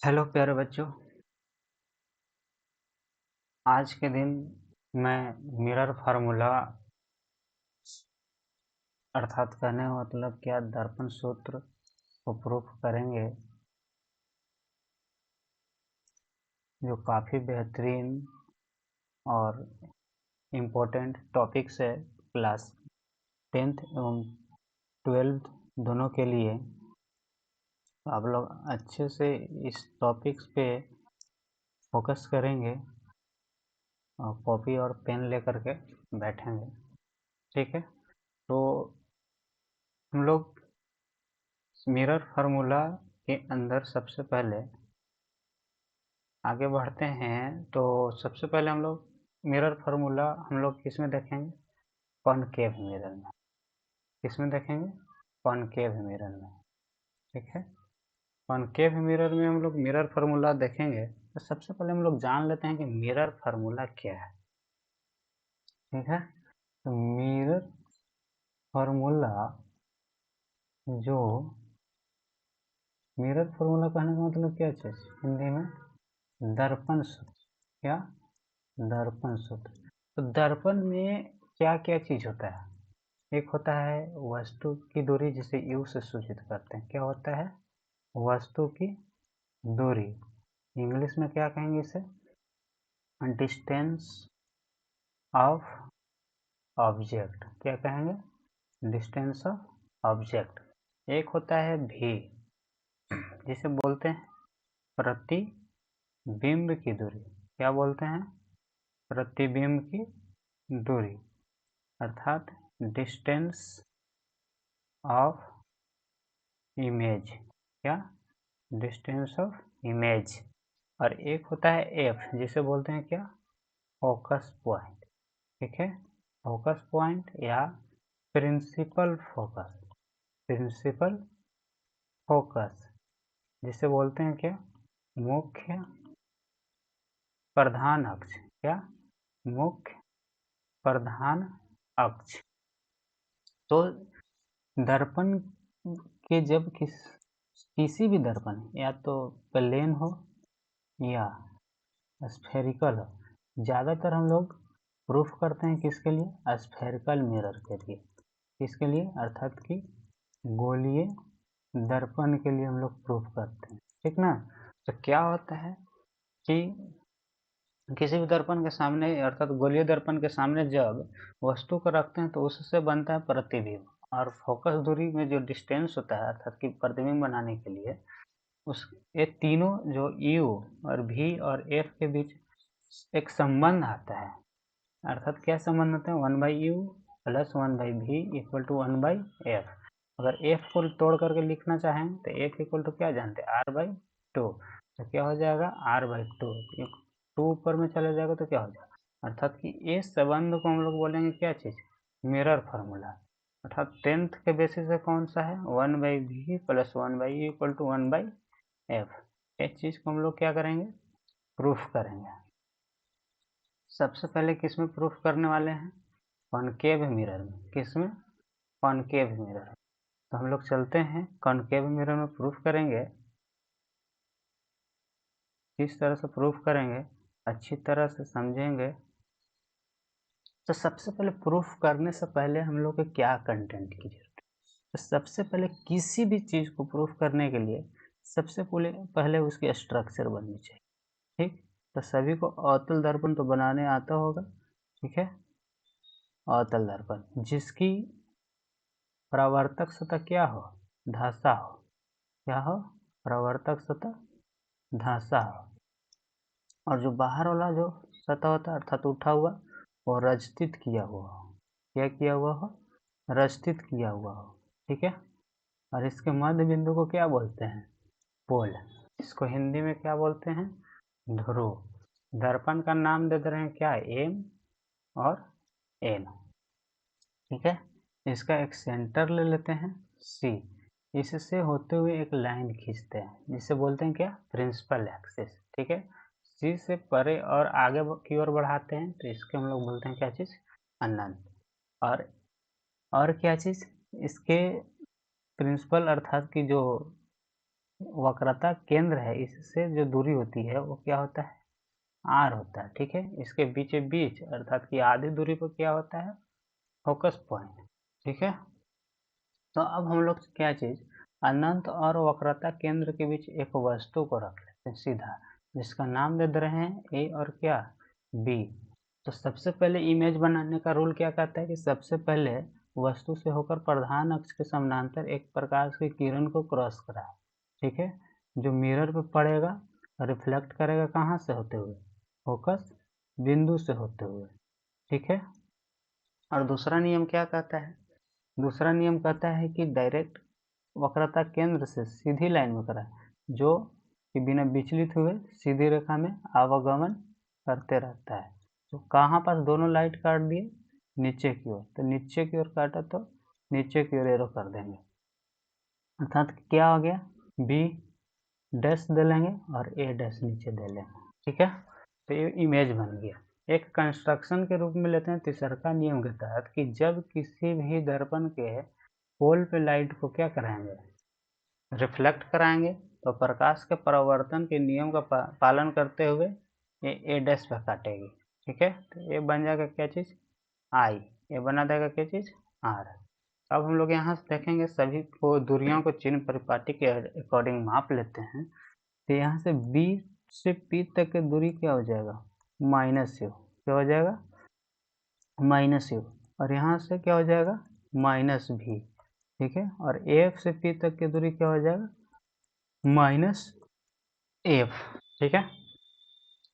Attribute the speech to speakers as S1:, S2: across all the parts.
S1: Hello प्यारे बच्चों, आज के दिन मैं मिरर फार्मूला अर्थात कहने का मतलब क्या दर्पण सूत्र को प्रूफ करेंगे, जो काफ़ी बेहतरीन और इम्पोर्टेंट टॉपिक्स है क्लास 10th एवं 12th दोनों के लिए। तो आप लोग अच्छे से इस टॉपिक्स पे फोकस करेंगे और कॉपी और पेन लेकर के बैठेंगे, ठीक है। तो हम लोग मिरर फार्मूला के अंदर सबसे पहले आगे बढ़ते हैं। तो सबसे पहले हम लोग मिरर फार्मूला हम लोग किस में देखेंगे? कॉनकेव मिरर में। किस में देखेंगे? कॉनकेव मिरर में, ठीक है। कॉनकेव मिरर में हम लोग मिरर फार्मूला देखेंगे। तो सबसे पहले हम लोग जान लेते हैं कि मिरर फार्मूला क्या है, ठीक है। तो मिरर फार्मूला जो मिरर फार्मूला कहने का मतलब क्या चीज़ हिंदी में? दर्पण सूत्र। क्या? दर्पण सूत्र। तो दर्पण में क्या क्या चीज होता है? एक होता है वस्तु की दूरी, जिसे U से सूचित करते हैं। क्या होता है? वस्तु की दूरी। इंग्लिश में क्या कहेंगे इसे? Distance of object. क्या कहेंगे? Distance of object. एक होता है V, जिसे बोलते हैं प्रतिबिंब की दूरी। क्या बोलते हैं? प्रतिबिंब की दूरी, अर्थात डिस्टेंस ऑफ इमेज। क्या? Distance of image. और एक होता है एफ, जिसे बोलते हैं क्या? फोकस पॉइंट, ठीक है। फोकस पॉइंट या प्रिंसिपल फोकस। प्रिंसिपल फोकस, जिसे बोलते हैं क्या? मुख्य प्रधान अक्ष। क्या? मुख्य प्रधान अक्ष। तो दर्पण के जब किसी भी दर्पण, या तो प्लेन हो या स्फेरिकल हो, ज़्यादातर हम लोग प्रूफ करते हैं किसके लिए? स्फेरिकल मिरर के लिए। किसके लिए? अर्थात कि गोलीय दर्पण के लिए हम लोग प्रूफ करते हैं, ठीक ना। तो क्या होता है कि किसी भी दर्पण के सामने, अर्थात गोलीय दर्पण के सामने जब वस्तु को रखते हैं तो उससे बनता है प्रतिबिंब। और फोकस दूरी में जो डिस्टेंस होता है, अर्थात कि प्रतिबिंब बनाने के लिए उस ये तीनों जो U और V और F के बीच एक संबंध आता है। अर्थात क्या संबंध होता है? 1/U plus 1/V equal to 1/F। अगर F को तोड़ करके लिखना चाहें तो F इक्वल टू क्या जानते हैं? R/2। तो क्या हो जाएगा? R/2। 2 ऊपर में चला जाएगा तो क्या हो जाएगा? अर्थात कि इस संबंध को हम लोग बोलेंगे क्या चीज़? Mirror formula. अर्थात 10th के बेसिस से कौन सा है? 1/V plus 1/U equal to 1/F। इस चीज़ को हम लोग क्या करेंगे? प्रूफ करेंगे। सबसे पहले किस में प्रूफ करने वाले हैं? कॉनकेव मिरर में। किस में? Concave mirror. तो हम लोग चलते हैं कॉनकेव मिरर में प्रूफ करेंगे। किस तरह से प्रूफ करेंगे, अच्छी तरह से समझेंगे। तो सबसे पहले प्रूफ करने से पहले हम लोग को क्या कंटेंट की जरूरत है? तो सबसे पहले किसी भी चीज़ को प्रूफ करने के लिए सबसे पहले उसकी स्ट्रक्चर बननी चाहिए, ठीक। तो सभी को अवतल दर्पण तो बनाने आता होगा, ठीक है। अवतल दर्पण जिसकी परावर्तक सतह क्या हो? धसा हो। क्या हो? परावर्तक सतह धसा हो। और जो बाहर वाला जो सतह होता है, अर्थात उठा हुआ, वो रजतित किया हुआ हो। क्या किया हुआ हो? रजतित किया हुआ हो, ठीक है। और इसके मध्य बिंदु को क्या बोलते हैं? पोल। इसको हिंदी में क्या बोलते हैं? ध्रुव। दर्पण का नाम दे दे रहे हैं क्या? एम और एन, ठीक है। इसका एक सेंटर ले लेते हैं C। इससे होते हुए एक लाइन खींचते हैं, जिसे बोलते हैं क्या? प्रिंसिपल एक्सिस, ठीक है। C से परे और आगे की ओर बढ़ाते हैं तो इसके हम लोग बोलते हैं क्या चीज़? अनंत। और क्या चीज़? इसके प्रिंसिपल अर्थात की जो वक्रता केंद्र है इससे जो दूरी होती है वो क्या होता है, r होता है। ठीक है, इसके बीच अर्थात कि आधी दूरी पर क्या होता है, फोकस पॉइंट। ठीक है, तो अब हम लोग क्या चीज, अनंत और वक्रता केंद्र के बीच एक वस्तु को रख लेते हैं सीधा, जिसका नाम दे रहे हैं ए और क्या, बी। तो सबसे पहले इमेज बनाने का रूल क्या कहता है कि सबसे पहले वस्तु से होकर प्रधान अक्ष के समानांतर एक प्रकाश की किरण को क्रॉस कराए। ठीक है, जो मिरर पे पड़ेगा, रिफ्लेक्ट करेगा कहाँ से होते हुए, फोकस बिंदु से होते हुए। ठीक है, और दूसरा नियम क्या कहता है, दूसरा नियम कहता है कि डायरेक्ट वक्रता केंद्र से सीधी लाइन में कराए, जो कि बिना विचलित हुए सीधी रेखा में आवागमन करते रहता है। तो कहाँ पास दोनों लाइट काट दिए, नीचे की ओर, तो नीचे की ओर काटा तो नीचे की ओर एरो कर देंगे, अर्थात क्या हो गया, बी डैश दे लेंगे और ए डैश नीचे दे लेंगे। ठीक है, तो ये इमेज बन गया। एक कंस्ट्रक्शन के रूप में लेते हैं तीसरा नियम के तहत कि जब किसी भी दर्पण के पोल पे लाइट को क्या कराएंगे, रिफ्लेक्ट कराएंगे, तो प्रकाश के परावर्तन के नियम का पालन करते हुए ये ए डैश पर काटेगी। ठीक है, तो ये बन जाएगा क्या चीज़, आई, ये बना देगा क्या चीज़, आर। अब हम लोग यहाँ से देखेंगे सभी को दूरियों को चिन्ह परिपाटी के अकॉर्डिंग माप लेते हैं। तो यहाँ से बी से पी तक की दूरी क्या हो जाएगा, माइनस यू, क्या हो जाएगा, माइनस यू, और यहाँ से क्या हो जाएगा, माइनस भी। ठीक है, और एफ से पी तक की दूरी क्या हो जाएगा, माइनस एफ। ठीक है,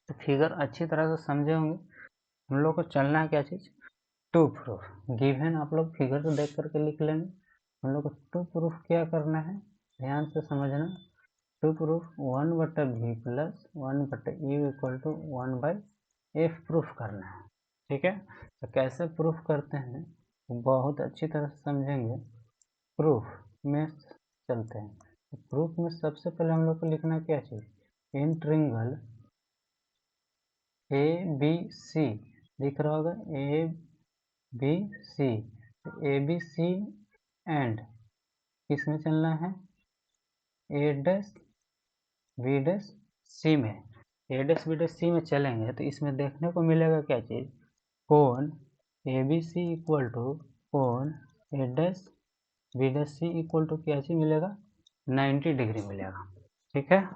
S1: तो फिगर अच्छी तरह से समझे होंगे। हम लोग को चलना है क्या चीज़, टू प्रूफ। गिवन आप लोग फिगर को देख करके लिख लेंगे। हम लोग को टू प्रूफ क्या करना है, ध्यान से समझना। To proof 1/v plus 1/u equal to 1/f proof करना है। ठीक है, तो कैसे प्रूफ करते हैं बहुत अच्छी तरह से समझेंगे। प्रूफ में चलते हैं, तो प्रूफ में सबसे पहले हम लोग को लिखना क्या चाहिए, इन ट्रिंगल ए बी सी, दिख रहा होगा ए बी सी, तो ए बी सी एंड किस में चलना है, ए डैश बी डैश सी में। ए डैश बी डैश सी में चलेंगे तो इसमें देखने को मिलेगा क्या चीज़, कोण A B C equal to कोण A dash B dash C equal to क्या चीज़ मिलेगा, 90 डिग्री मिलेगा। ठीक है,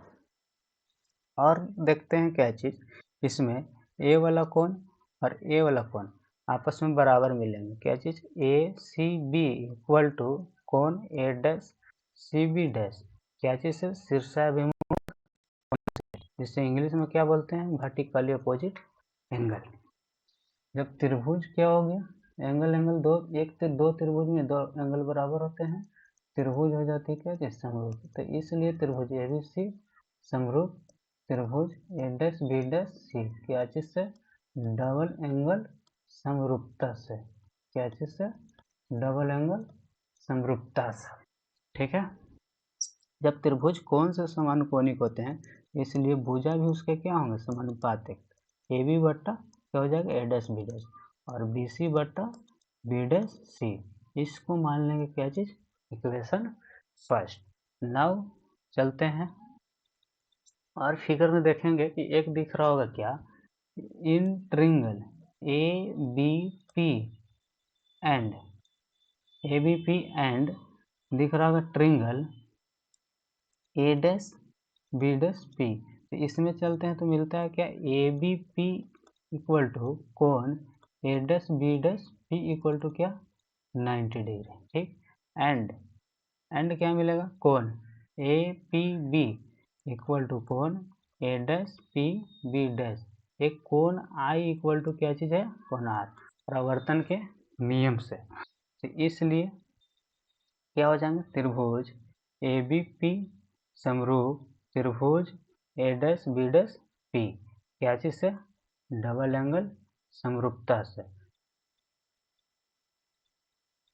S1: और देखते हैं क्या चीज़, इसमें ए वाला कोण और ए वाला कोण आपस में बराबर मिलेंगे। क्या चीज़, ए सी बी इक्वल टू कोण A dash C B dash, क्या चीज़ है, शीर्षाभिमुख, जिसे इंग्लिश में क्या बोलते हैं, वर्टिकली अपोजिट एंगल। जब त्रिभुज क्या हो गया, एंगल दो, एक से दो त्रिभुज में दो एंगल बराबर होते हैं, त्रिभुज हो जाती है क्या चीज़, समरूप। तो इसलिए त्रिभुज ए बी सी समरूप त्रिभुज ए डैश बी डैश सी, क्या चीज़ से, डबल एंगल समरूपता से, क्या चीज़ से, डबल एंगल समरूपता से। ठीक है, जब त्रिभुज कोण से समानुकोणिक होते हैं इसलिए भुजा भी उसके क्या होंगे, समानुपातिक। ए बी बट्टा क्या हो जाएगा, ए डैश बी डैश, और बी सी बट्टा बी डैश सी। इसको मान लेंगे क्या चीज़, इक्वेशन फर्स्ट। नाउ चलते हैं और फिगर में देखेंगे कि एक दिख रहा होगा क्या, in triangle A B P and, A B P and दिख रहा होगा triangle A dash B dash P. तो इसमें चलते हैं तो मिलता है क्या, A B P equal to कोण A dash B dash P equal to क्या, 90 डिग्री। ठीक, एंड क्या मिलेगा, कोण A P B equal to कोण A dash P B dash, एक कोण आई इक्वल टू क्या चीज़ है, कोण आर, परावर्तन के नियम से। तो इसलिए क्या हो जाएंगे, त्रिभुज ए बी पी समरूप त्रिभुज ए डैश बी डैश पी, क्या चीज़ से, डबल एंगल समरूपता से।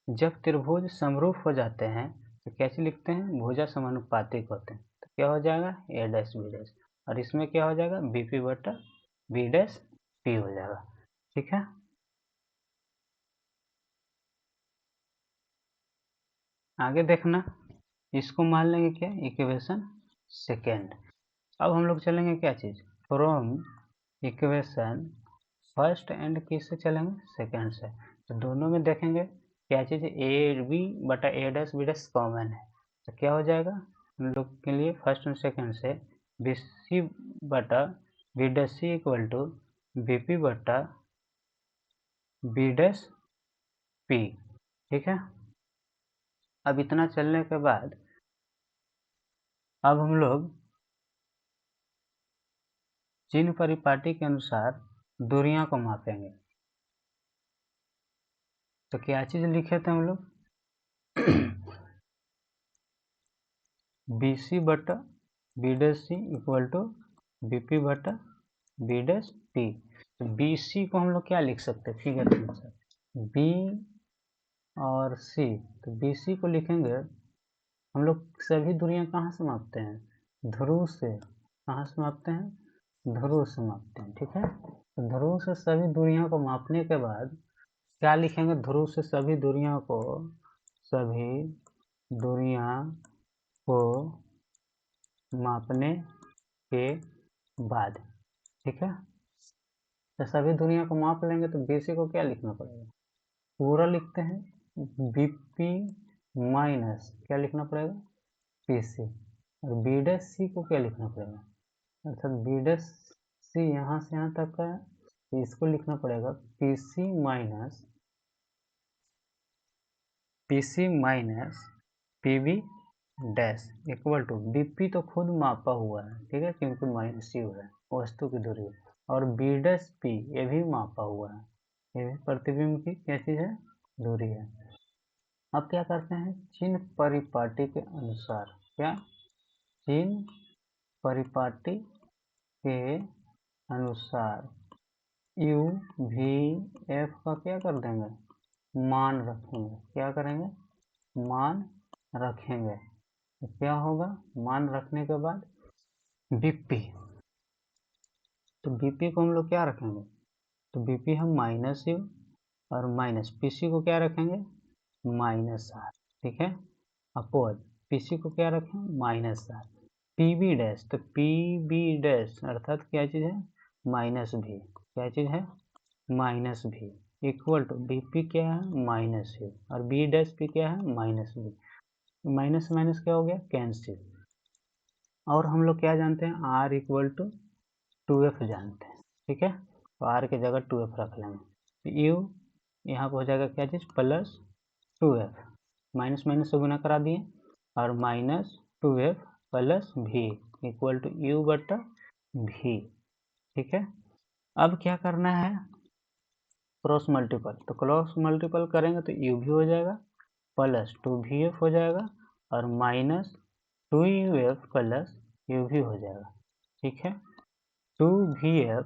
S1: जब त्रिभुज समरूप हो जाते हैं तो कैसे लिखते हैं, भुजा समानुपातिक होते हैं, तो क्या हो जाएगा, ए डैश बी डैश, और इसमें क्या हो जाएगा, बी पी बटा बी डैश पी हो जाएगा। ठीक है, आगे देखना, इसको मान लेंगे क्या, इक्वेशन सेकेंड। अब हम लोग चलेंगे क्या चीज़, फ्रॉम इक्वेशन फर्स्ट एंड किससे चलेंगे, सेकेंड से। तो दोनों में देखेंगे क्या चीज़, ए बी बटा ए डैश बी डैश कॉमन है, तो क्या हो जाएगा हम लोग के लिए फर्स्ट और सेकेंड से, बी सी बटा B dash C equal to B P बटा बी डैश पी। ठीक है, अब इतना चलने के बाद अब हम लोग चिन्ह परिपाटी के अनुसार दूरियां को मापेंगे। तो क्या चीज़ लिखे थे हम लोग, बी सी बटा B dash C equal to B P बटा बी डैश पी। तो बी सी को हम लोग क्या लिख सकते हैं, फिगर के अनुसार बी और सी, तो बी सी को लिखेंगे हम लोग सभी दूरियां कहाँ से मापते हैं, ध्रुव से। कहाँ से मापते हैं, ध्रुव से मापते हैं। ठीक है, तो ध्रुव से सभी दूरियां को मापने के बाद क्या लिखेंगे, ध्रुव से सभी दूरियां को मापने के बाद। ठीक है, तो सभी दूरियां को माप लेंगे तो बीसी को क्या लिखना पड़ेगा, पूरा लिखते हैं बीपी माइनस क्या लिखना पड़ेगा, पीसी। और बी डैश सी को क्या लिखना पड़ेगा, अर्थात बी डैश सी यहाँ से यहाँ तक का, तो इसको लिखना पड़ेगा PC minus PB dash equal to BP तो खुद मापा हुआ है, ठीक है, क्योंकि माइनस यू है वस्तु की दूरी, और बी डैश पी ये भी मापा हुआ है, ये भी प्रतिबिंब की क्या चीज़ है, दूरी है। अब क्या करते हैं, चिन्ह परिपाटी के अनुसार, क्या चिन्ह परिपाटी के अनुसार यू वी एफ का क्या कर देंगे, मान रखेंगे। क्या करेंगे, मान रखेंगे। तो क्या होगा, मान रखने के बाद बीपी, तो बीपी को हम लोग क्या रखेंगे, तो बीपी हम माइनस यू और माइनस पीसी को क्या रखेंगे, माइनस आर। ठीक है, अपोज पीसी को क्या रखें, माइनस आर। पीबी डैश, तो पीबी डैश अर्थात क्या चीज़ है, माइनस भी, क्या चीज़ है, माइनस भी इक्वल टू बीपी क्या है, माइनस यू, और बी डैश पी क्या है, माइनस बी। माइनस माइनस क्या हो गया, कैंसिल। और हम लोग क्या जानते हैं, आर इक्वल टू 2f जानते हैं। ठीक है, तो आर की जगह 2f रख लेंगे, तो यू यहाँ पर हो जाएगा क्या चीज़, प्लस 2f, माइनस माइनस से गुना करा दिए, और माइनस 2f प्लस भी इक्वल टू यू बटा भी। ठीक है, अब क्या करना है, क्रॉस मल्टीपल, तो क्रॉस मल्टीपल करेंगे तो यू भी हो जाएगा प्लस 2vf हो जाएगा, और माइनस 2uf प्लस यू भी हो जाएगा। ठीक है, 2vf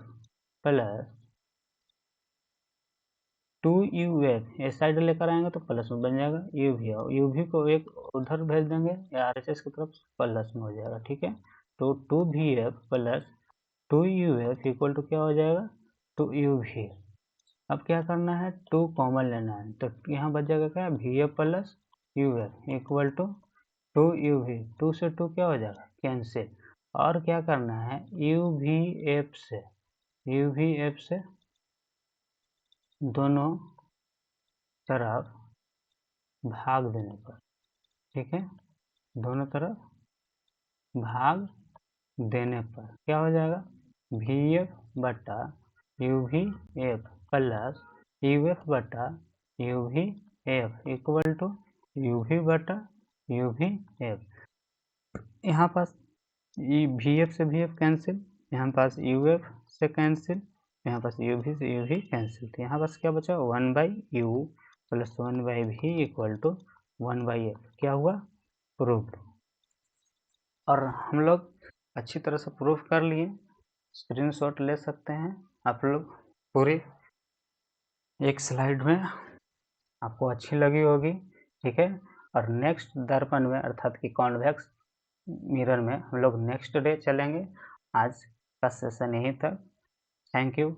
S1: प्लस 2uf इस साइड लेकर आएंगे तो प्लस में बन जाएगा, यू भी को एक उधर भेज देंगे या RHS की तरफ, प्लस में हो जाएगा। ठीक है, तो 2vf plus 2uf equal to क्या हो जाएगा, 2uv। अब क्या करना है, 2 कॉमन लेना है, तो यहाँ बच जाएगा क्या, vf plus uf equal to 2uv, 2 से 2 क्या हो जाएगा, कैंसिल। और क्या करना है, uvf से दोनों तरफ भाग देने पर, ठीक है, दोनों तरफ भाग देने पर क्या हो जाएगा, vf बटा uvf प्लस uf बटा uvf इक्वल टू uv बटा uvf। यहाँ पास vf से vf कैंसिल, यहाँ पास uf से कैंसिल, यहाँ पास uv से uv कैंसिल, तो यहाँ पास क्या बचा, 1/u plus 1/v equal to 1/f। क्या हुआ, प्रूफ। और हम लोग अच्छी तरह से प्रूफ कर लिए, स्क्रीनशॉट ले सकते हैं आप लोग, पूरी एक स्लाइड में आपको अच्छी लगी होगी। ठीक है, और नेक्स्ट दर्पण में अर्थात कि कॉन्वेक्स मिरर में हम लोग नेक्स्ट डे चलेंगे। आज का सेशन यहीं तक, थैंक यू।